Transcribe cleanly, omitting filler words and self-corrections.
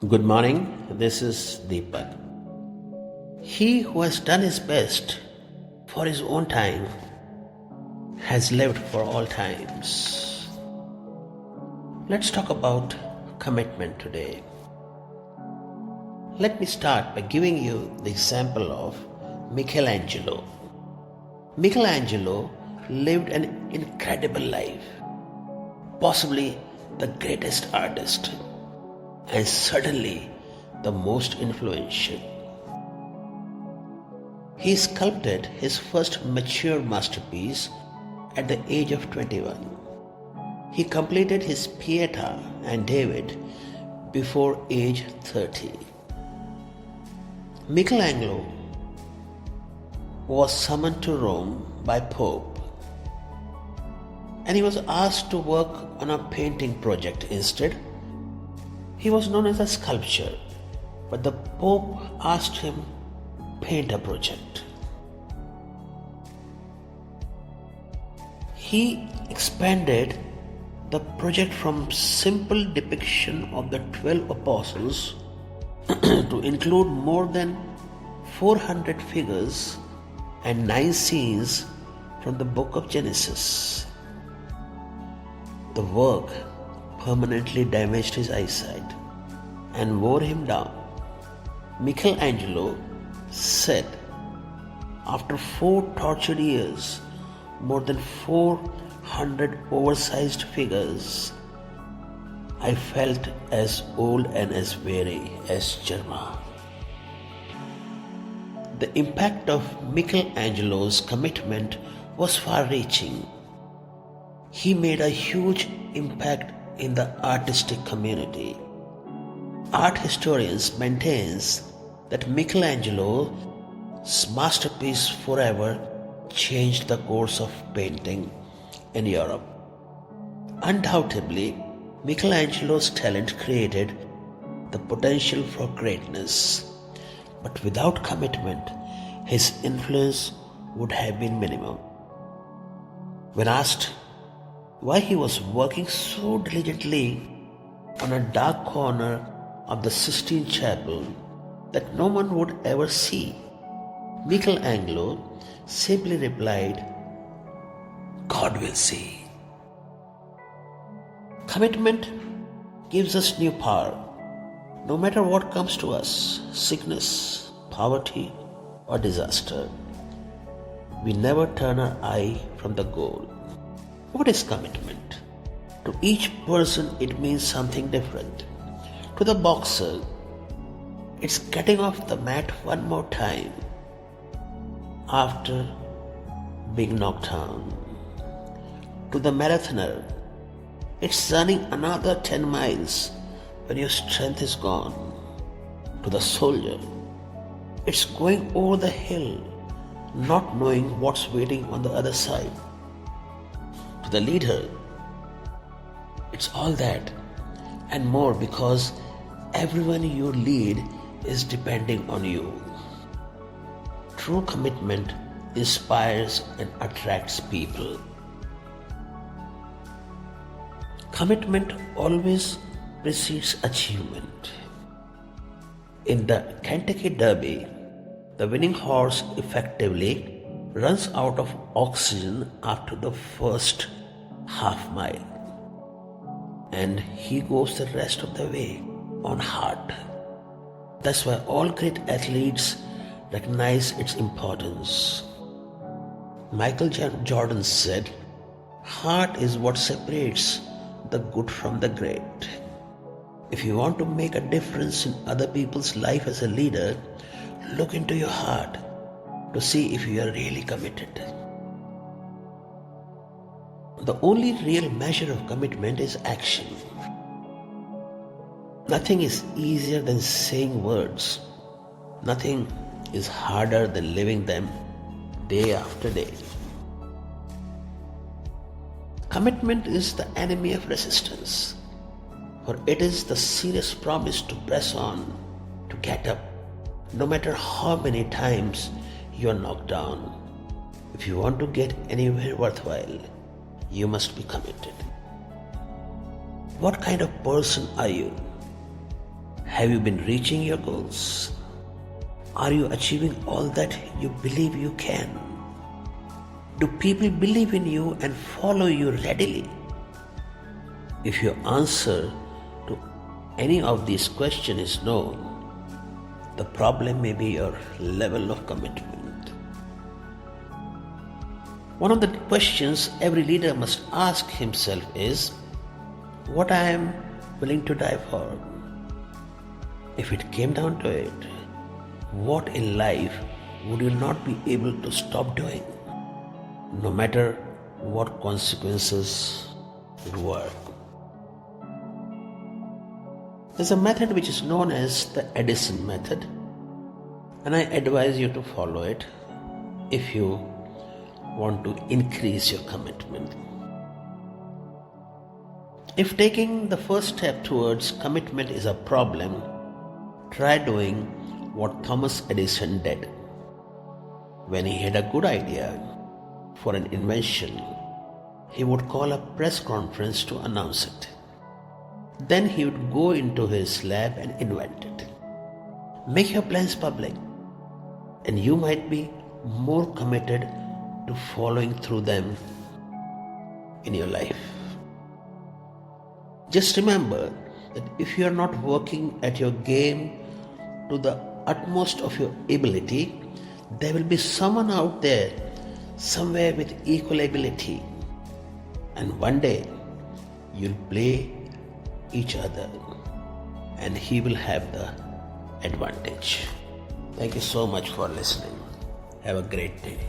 Good morning, this is Deepak. He who has done his best for his own time has lived for all times. Let's talk about commitment today. Let me start by giving you the example of Michelangelo. Michelangelo lived an incredible life, possibly the greatest artist, and certainly the most influential. He sculpted his first mature masterpiece at the age of 21. He completed his Pietà and David before age 30. Michelangelo was summoned to Rome by Pope, and he was asked to work on a painting project instead. He was known as a sculptor, but the Pope asked him paint a project. He expanded the project from simple depiction of the 12 apostles to include more than 400 figures and 9 scenes from the book of Genesis. The work permanently damaged his eyesight and wore him down. Michelangelo said, after 4 tortured years, more than 400 oversized figures, I felt as old and as weary as Germa. The impact of Michelangelo's commitment was far-reaching. He made a huge impact in the artistic community. Art historians maintains that Michelangelo's masterpiece forever changed the course of painting in Europe. Undoubtedly, Michelangelo's talent created the potential for greatness, but without commitment, his influence would have been minimum. When asked why he was working so diligently on a dark corner of the Sistine Chapel that no one would ever see, Michelangelo simply replied, "God will see." Commitment gives us new power. No matter what comes to us, sickness, poverty, or disaster, we never turn our eye from the goal. What is commitment? To each person, it means something different. To the boxer, it's getting off the mat one more time after being knocked down. To the marathoner, it's running another 10 miles when your strength is gone. To the soldier, it's going over the hill, not knowing what's waiting on the other side. To the leader, it's all that and more, because everyone you lead is depending on you. True commitment inspires and attracts people. Commitment always precedes achievement. In the Kentucky Derby, the winning horse effectively runs out of oxygen after the first half mile, and he goes the rest of the way on heart. That's why all great athletes recognize its importance. Michael Jordan said, "Heart is what separates the good from the great." If you want to make a difference in other people's life as a leader, look into your heart to see if you are really committed. The only real measure of commitment is action. Nothing is easier than saying words. Nothing is harder than living them day after day. Commitment is the enemy of resistance, for it is the serious promise to press on, to get up, no matter how many times you are knocked down. If you want to get anywhere worthwhile, you must be committed. What kind of person are you? Have you been reaching your goals? Are you achieving all that you believe you can? Do people believe in you and follow you readily? If your answer to any of these questions is no, the problem may be your level of commitment. One of the questions every leader must ask himself is, what I am willing to die for? If it came down to it, what in life would you not be able to stop doing, no matter what consequences it were? There's a method which is known as the Edison method, and I advise you to follow it if you want to increase your commitment. If taking the first step towards commitment is a problem, try doing what Thomas Edison did. When he had a good idea for an invention, he would call a press conference to announce it. Then he would go into his lab and invent it. Make your plans public, and you might be more committed to following through them in your life. Just remember that if you are not working at your game to the utmost of your ability, there will be someone out there somewhere with equal ability, and one day you'll play each other and he will have the advantage. Thank you so much for listening. Have a great day.